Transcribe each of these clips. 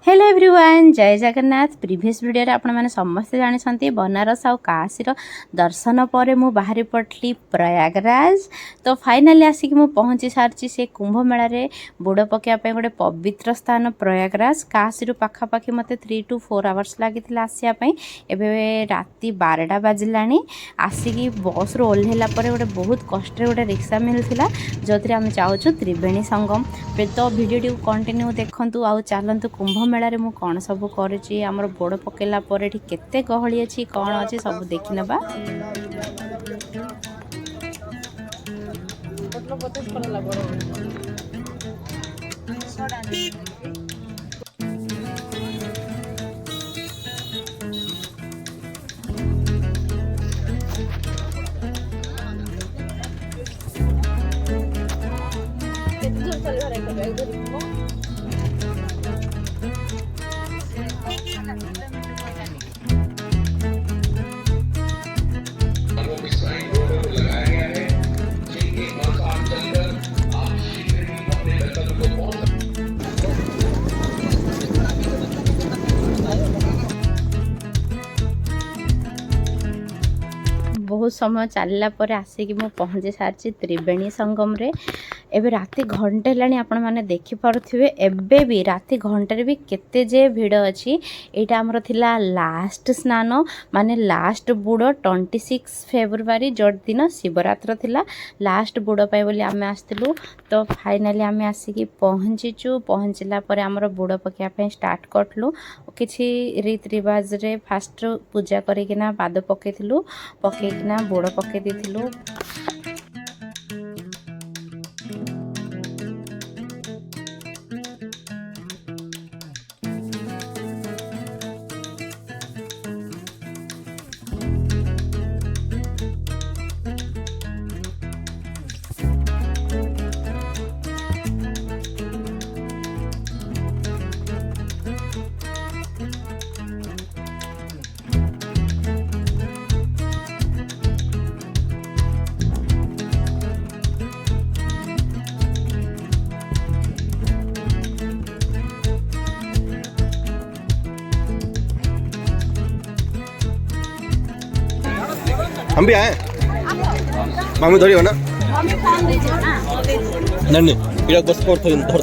Hello everyone जय Jagannath previous video रे आपण माने समस्ते जानिसंती बनारस आ काशीर दर्शन पर मु बाहरी पड़ली प्रयागराज। तो फाइनाली आसिक मु पहुँची सारी से कुंभ मेला रे बुड़ पकाइबा गोटे पवित्र स्थान प्रयागराज। काशी पाखापाखि मत 3 to 4 आवर्स लगी आसवाई। एवं राति 12टा बाजिलानी आसिकी बस रू ओह्लैला गोटे बहुत कष्ट गोटे रिक्शा मिलता जो आम जाऊँ त्रिवेणी संगम। तो वीडियो कंटिन्यू देखु आउ चलतु कुंभ मेला रे मु कौन सब करुच्ची आमर बोड़ पकेला पर केते गहली अच्छी कौन अच्छी सब देखी नबा। बहुत समय चलला पर आसिक मु पहुँची सारी त्रिवेणी संगम रे। एबे राति घंटे लानी आपण माने देखि पारुथिबे एबे भी राति घंटे भी केते जे भिड़ अछि। एटा हमर थिला लास्ट स्नान माने लास्ट बुड़ 26 फेब्रुआरी जो दिन शिवरात्र थिला लास्ट बुड़ पाई बोली आमे आस्तिलु। तो फाइनाली आमे आसिकी पहुँचीचु। पहुँचला पर हमर बुड़ पकिया पे स्टार्ट करलु। किछि रीति रिवाज रे फास्ट पूजा करिकिना पाद पकेथिलु पकेकिना बुड़ पके दिथिलु। हम भी आए मामी धरियो ना नहीं इरा बस पर धर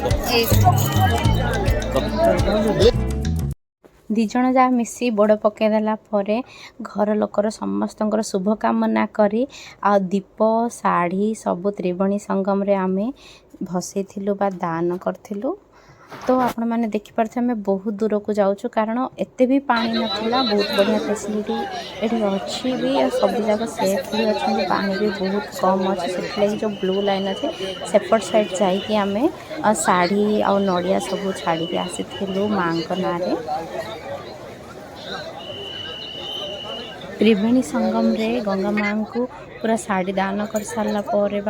दिज जहाँ मिसी बोड़ पकईदेला घर लोकर समस्त शुभकामना करी आ दीप शाढ़ी सबू त्रिवेणी संगम रे आमे भसईलु बा दान करथिलु। तो आपण मैंने देखिपारे आम बहुत दूर को जाऊँ कारण एत भी पानी नाला बहुत बढ़िया फैसिलिटी ये अच्छी भी सब जगह सेफ भी अच्छा पानी भी बहुत कम अच्छे से जो ब्लू लाइन अच्छे सेपट साइड जाकि आम शाढ़ी आ नड़िया सब छाड़ी आसी माँ ना त्रिवेणी संगम रे गंगा माँ को पूरा शाढ़ी दान कर सारा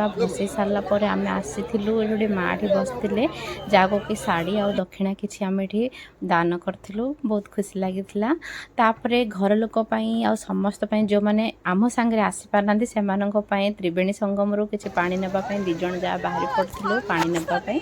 भसई सारापर आम आसीलु। गोटे माँटी बसते जहाँ कि शाढ़ी आ दक्षिणा किसी आम ये दान करूँ बहुत खुशी लगी। तापर घर लोक आ समस्त जो मैंने आम सांगे आसी पारना से त्रिवेणी संगम रू किसी पानी नापी दिज जहाँ बाहरी पड़ू पानी नापी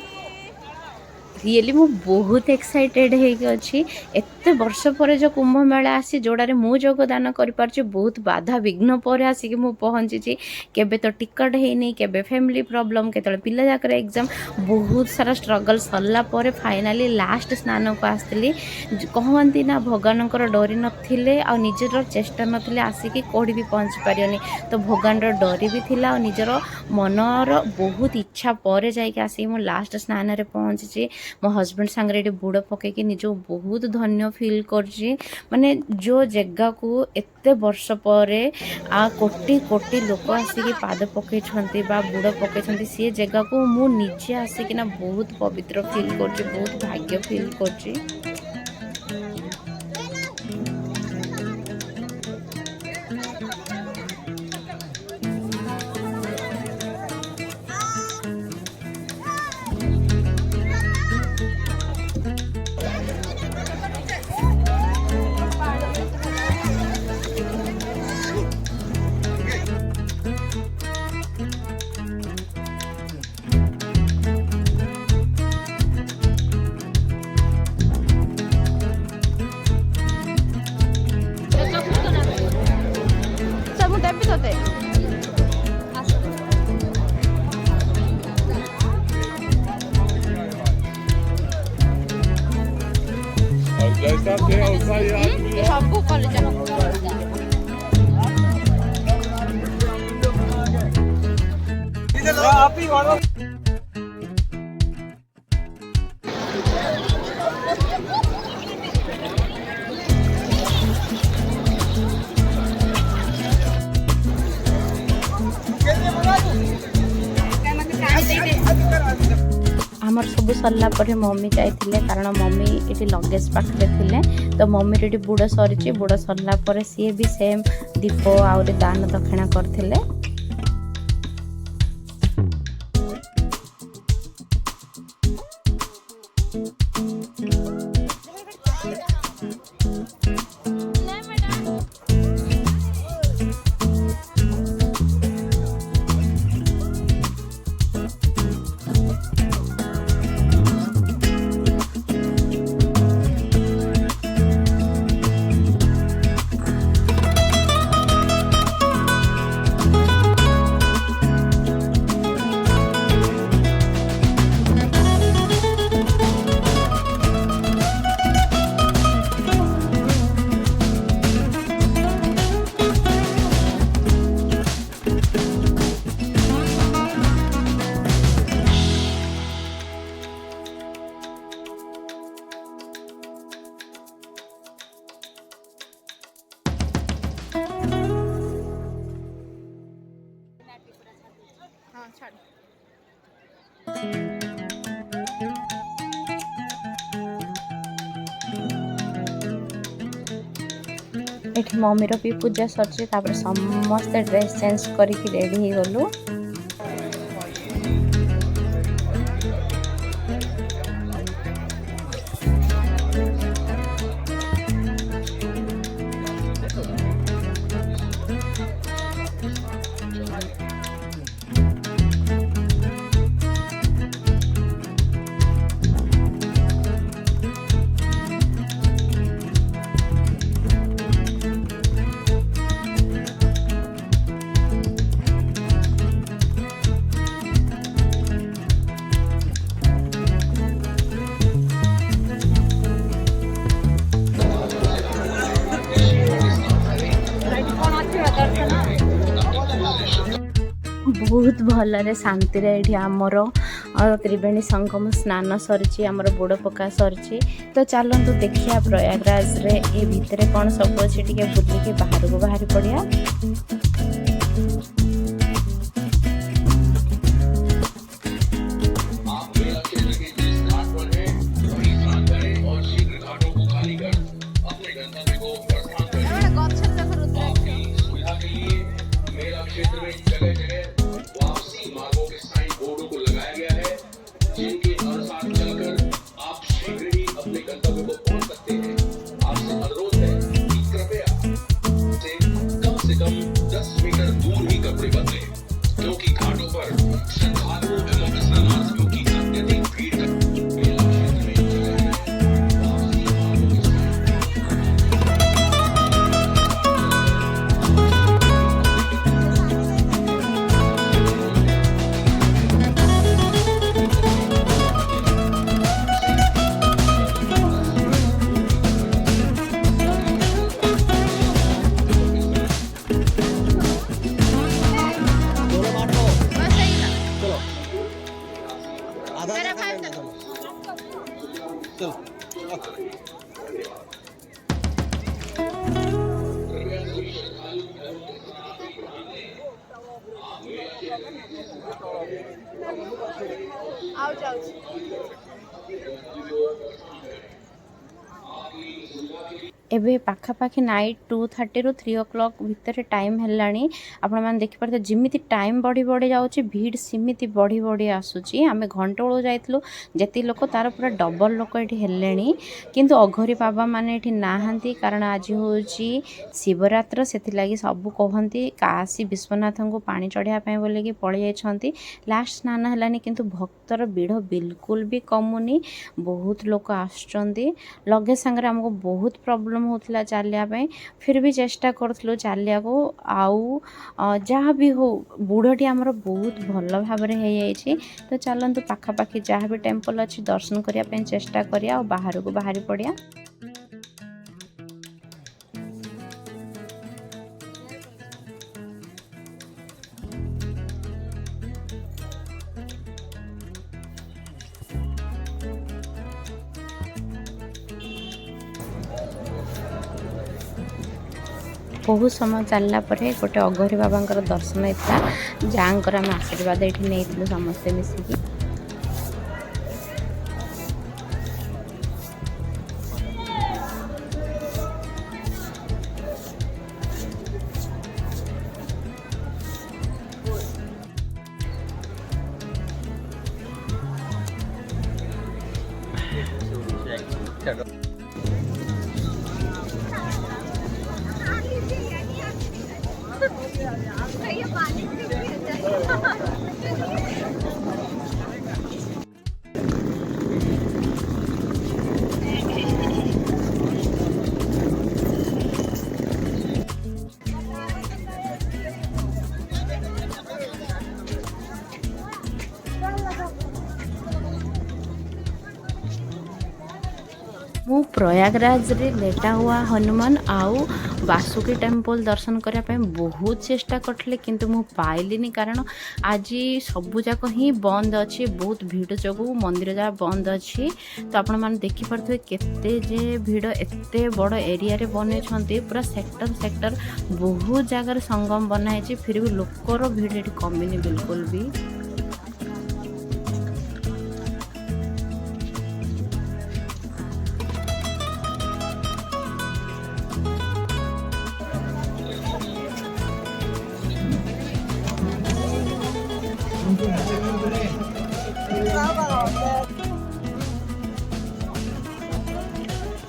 रियली मु बहुत एक्साइटेड होगी। एत वर्ष पर जो कुंभ मेला आसी जोड़े मु योगदान कर बहुत बाधा विघ्न पर आसिक मु पहुँची केबे तो टिकट है केबे फैमिली प्रॉब्लम केतले पिला जाकर एग्जाम बहुत सारा स्ट्रगल सरला पर फाइनाली लास्ट स्नान को आसली। कहती ना भगवान डरी नथिले आ निजर चेष्टा नथिले आसिक कोड़ी भी पहुँच पारियोनी। तो भगवान डरी भी थिला आ निजर मनर बहुत इच्छा पर जाइए आसिक मु लास्ट स्नान रे पहुँची। मो हजबैंड सांगे बुड़ पकईकि निज बहुत धन्य फिल कर माने जो जगह को एत वर्ष पर कोटी कोटी लोक आसिक पाद पकई बुड़ पकई सी जगह को मु निजे आसिकिना बहुत पवित्र फिल कर बहुत भाग्य फिल कर। ସବୁ କଲେଜ आमर सब सरला पर मम्मी जाइए कारण मम्मी ये लगेज पाखे थे तो मम्मी ये बुड़ सरी बुड़ सरला पर सी भी सेम दीप आउरी दान दक्षिणा करते। एठी मम्मी भी पूजा सर समस्त ड्रेस चेंज करके रेडी हो गलु। बहुत भल शांति ये आमर त्रिवेणी संगम स्नान सरी आमर बुड़ पका सरी। तो चलतु देखिया प्रयागराज रे ये भितर कौन सब अच्छे टे बुलिकी बाहर को बाहरी पड़िया। एबे पाखापाखि नाइट 2:30 ରୁ 3 o'clock भितर टाइम हेलानी आपण मान देखि परते जिमिति टाइम बढ़ी बढ़ी जाउची भीड़ सिमिति बढ़ी बढ़ी आसुची। आमे घंटा बेलू जाइतलु जेति लोक तार पूरा डबल लोक एठी हेलेनी किंतु अघोरी बाबा माने एठी नाहंती कारण आज होची शिवरात्र सेति लागि सब कहंती काशी विश्वनाथ को पानी चढ़िया पय बोले कि पळि जायछंती। लास्ट स्नान हेलानी किंतु भक्तर भीड़ बिल्कुल भी कमुनी बहुत लोक आछंती। लगे संगे हमको बहुत प्रॉब्लम होतला चालिया पे फिर भी चेष्टा करथलो चालिया को आउ जहाँ भी हो बुढ़टी आमर बहुत भल भाव में हो। तो चलतु पाखापाखि जहाँ भी टेम्पल अच्छी दर्शन करने चेष्टा करिया और बाहर को बाहरी पड़िया। बहुत समय चलला परे गोटे अघरी बाबांकर दर्शन होता जहाँकर आम आशीर्वाद ये नहीं समस्ते मिसिकी। मु प्रयागराज रे लेटा हुआ हनुमान आउ बासुकी टेम्पल दर्शन करने बहुत चेष्टा करथिले किंतु मु पाइलिनी कारण आज सबू जाक ही बंद अच्छी बहुत भीड़ जो मंदिर जहाँ बंद अच्छी। तो आपण मैंने देखिपे केते जे भीड़ एते बड़ एरिया रे बने पूरा सेक्टर सेक्टर बहुत जगार संगम बनाई फिर भी लोकर भीड़ ये कमिनी बिल्कुल भी।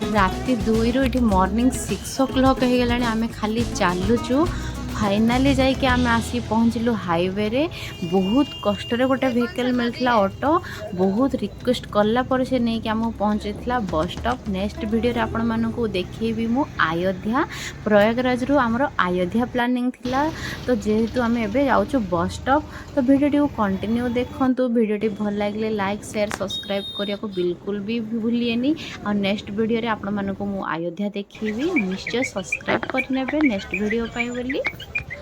राति 2 रु ये मॉर्निंग 6 o'clock हो गलानी आमे खाली चलुचु फाइनाली जाइए आम आसी पहुँचलु हाईवे रे। बहुत कष्ट रे गोटे व्हीकल मिलता ऑटो बहुत रिक्वेस्ट कला पर से नहीं कि आमको पहुँचेला बस स्टॉप। नेक्स्ट वीडियो रे आपण मानकू देखेबी मु अयोध्या प्रयागराज रु आमर अयोध्या प्लानिंग थिला। तो जेहेतु आम एबे जाउछु बस स्टॉप तो वीडियो कंटिन्यू देखंतु। वीडियो भल लगे लाइक शेयर सब्सक्राइब करिया को बिल्कुल भी भूलिएनी। और नेक्स्ट वीडियो रे आपण मानकू मु अयोध्या देखिबी निश्चय सब्सक्राइब करनेबे नेक्स्ट वीडियो पाई बोली।